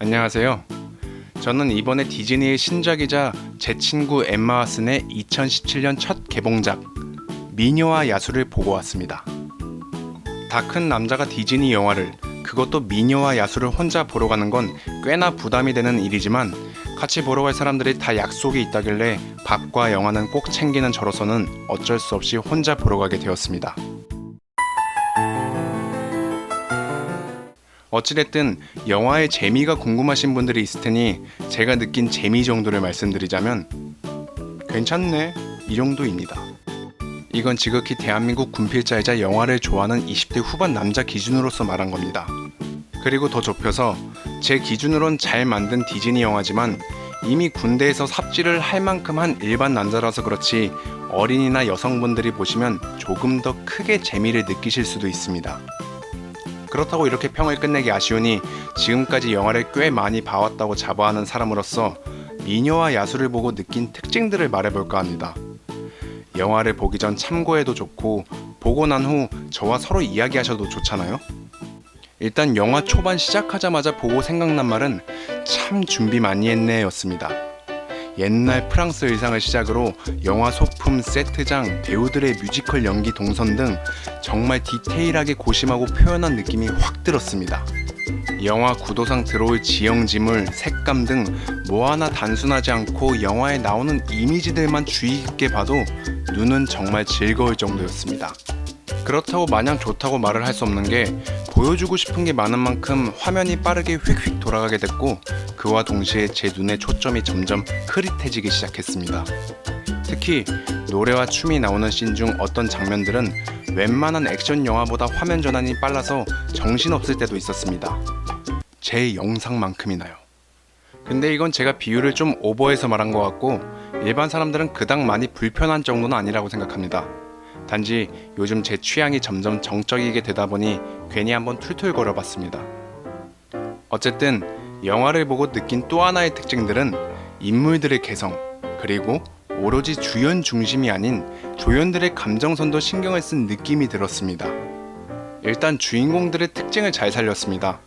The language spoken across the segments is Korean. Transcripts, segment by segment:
안녕하세요. 저는 이번에 디즈니의 신작이자 제 친구 엠마 왓슨의 2017년 첫 개봉작 미녀와 야수를 보고 왔습니다. 다 큰 남자가 디즈니 영화를, 그것도 미녀와 야수를 혼자 보러 가는 건 꽤나 부담이 되는 일이지만 같이 보러 갈 사람들이 다 약속이 있다길래 밥과 영화는 꼭 챙기는 저로서는 어쩔 수 없이 혼자 보러 가게 되었습니다. 어찌됐든 영화의 재미가 궁금하신 분들이 있을 테니 제가 느낀 재미 정도를 말씀드리자면 괜찮네, 이 정도입니다. 이건 지극히 대한민국 군필자이자 영화를 좋아하는 20대 후반 남자 기준으로서 말한 겁니다. 그리고 더 좁혀서 제 기준으론 잘 만든 디즈니 영화지만 이미 군대에서 삽질을 할 만큼 한 일반 남자라서 그렇지 어린이나 여성분들이 보시면 조금 더 크게 재미를 느끼실 수도 있습니다. 그렇다고 이렇게 평을 끝내기 아쉬우니 지금까지 영화를 꽤 많이 봐왔다고 자부하는 사람으로서 미녀와 야수를 보고 느낀 특징들을 말해볼까 합니다. 영화를 보기 전 참고해도 좋고 보고 난 후 저와 서로 이야기하셔도 좋잖아요. 일단 영화 초반 시작하자마자 보고 생각난 말은 참 준비 많이 했네 였습니다. 옛날 프랑스 의상을 시작으로 영화 소품, 세트장, 배우들의 뮤지컬 연기 동선 등 정말 디테일하게 고심하고 표현한 느낌이 확 들었습니다. 영화 구도상 들어올 지형지물, 색감 등 뭐 하나 단순하지 않고 영화에 나오는 이미지들만 주의 깊게 봐도 눈은 정말 즐거울 정도였습니다. 그렇다고 마냥 좋다고 말을 할 수 없는 게 보여주고 싶은 게 많은 만큼 화면이 빠르게 휙휙 돌아가게 됐고 그와 동시에 제 눈의 초점이 점점 흐릿해지기 시작했습니다. 특히 노래와 춤이 나오는 씬 중 어떤 장면들은 웬만한 액션 영화보다 화면 전환이 빨라서 정신없을 때도 있었습니다. 제 영상만큼이나요. 근데 이건 제가 비유를 좀 오버해서 말한 것 같고 일반 사람들은 그닥 많이 불편한 정도는 아니라고 생각합니다. 단지 요즘 제 취향이 점점 정적이게 되다 보니 괜히 한번 툴툴거려 봤습니다. 어쨌든 영화를 보고 느낀 또 하나의 특징들은 인물들의 개성, 그리고 오로지 주연 중심이 아닌 조연들의 감정선도 신경을 쓴 느낌이 들었습니다. 일단 주인공들의 특징을 잘 살렸습니다.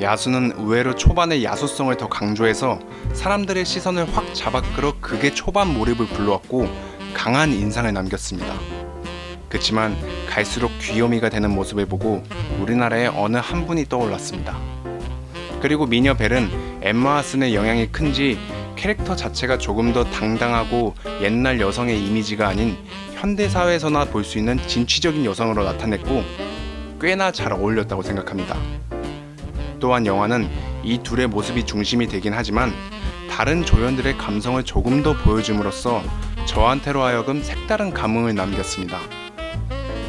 야수는 의외로 초반에 야수성을 더 강조해서 사람들의 시선을 확 잡아끌어 극의 초반 몰입을 불러왔고 강한 인상을 남겼습니다. 그치만 갈수록 귀요미가 되는 모습을 보고 우리나라의 어느 한 분이 떠올랐습니다. 그리고 미녀 벨은 엠마 왓슨의 영향이 큰지 캐릭터 자체가 조금 더 당당하고 옛날 여성의 이미지가 아닌 현대사회에서나 볼 수 있는 진취적인 여성으로 나타냈고 꽤나 잘 어울렸다고 생각합니다. 또한 영화는 이 둘의 모습이 중심이 되긴 하지만 다른 조연들의 감성을 조금 더 보여줌으로써 저한테로 하여금 색다른 감흥을 남겼습니다.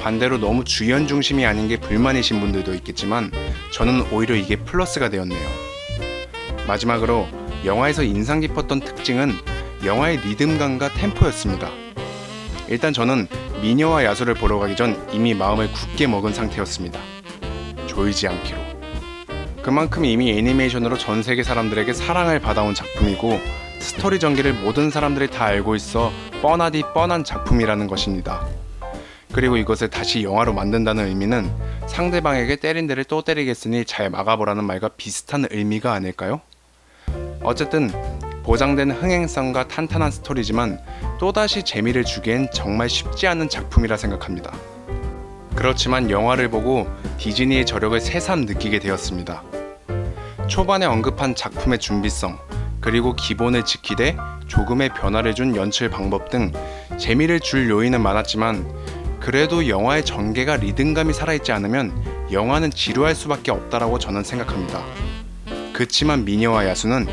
반대로 너무 주연 중심이 아닌 게 불만이신 분들도 있겠지만 저는 오히려 이게 플러스가 되었네요. 마지막으로 영화에서 인상 깊었던 특징은 영화의 리듬감과 템포였습니다. 일단 저는 미녀와 야수를 보러 가기 전 이미 마음을 굳게 먹은 상태였습니다. 조이지 않기로. 그만큼 이미 애니메이션으로 전 세계 사람들에게 사랑을 받아온 작품이고 스토리 전개를 모든 사람들이 다 알고 있어 뻔하디 뻔한 작품이라는 것입니다. 그리고 이것을 다시 영화로 만든다는 의미는 상대방에게 때린 데를 또 때리겠으니 잘 막아보라는 말과 비슷한 의미가 아닐까요? 어쨌든 보장된 흥행성과 탄탄한 스토리지만 또다시 재미를 주기엔 정말 쉽지 않은 작품이라 생각합니다. 그렇지만 영화를 보고 디즈니의 저력을 새삼 느끼게 되었습니다. 초반에 언급한 작품의 준비성, 그리고 기본을 지키되 조금의 변화를 준 연출 방법 등 재미를 줄 요인은 많았지만 그래도 영화의 전개가 리듬감이 살아있지 않으면 영화는 지루할 수밖에 없다라고 저는 생각합니다. 그치만 미녀와 야수는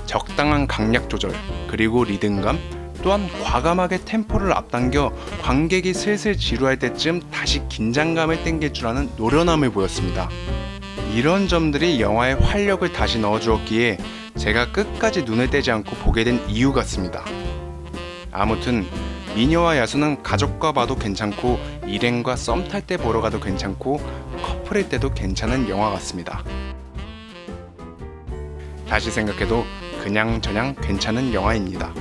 적당한 강약 조절, 그리고 리듬감, 또한 과감하게 템포를 앞당겨 관객이 슬슬 지루할 때쯤 다시 긴장감을 땡길 줄 아는 노련함을 보였습니다. 이런 점들이 영화에 활력을 다시 넣어주었기에 제가 끝까지 눈을 떼지 않고 보게 된 이유 같습니다. 아무튼 미녀와 야수는 가족과 봐도 괜찮고 일행과 썸 탈 때 보러 가도 괜찮고 커플일 때도 괜찮은 영화 같습니다. 다시 생각해도 그냥저냥 괜찮은 영화입니다.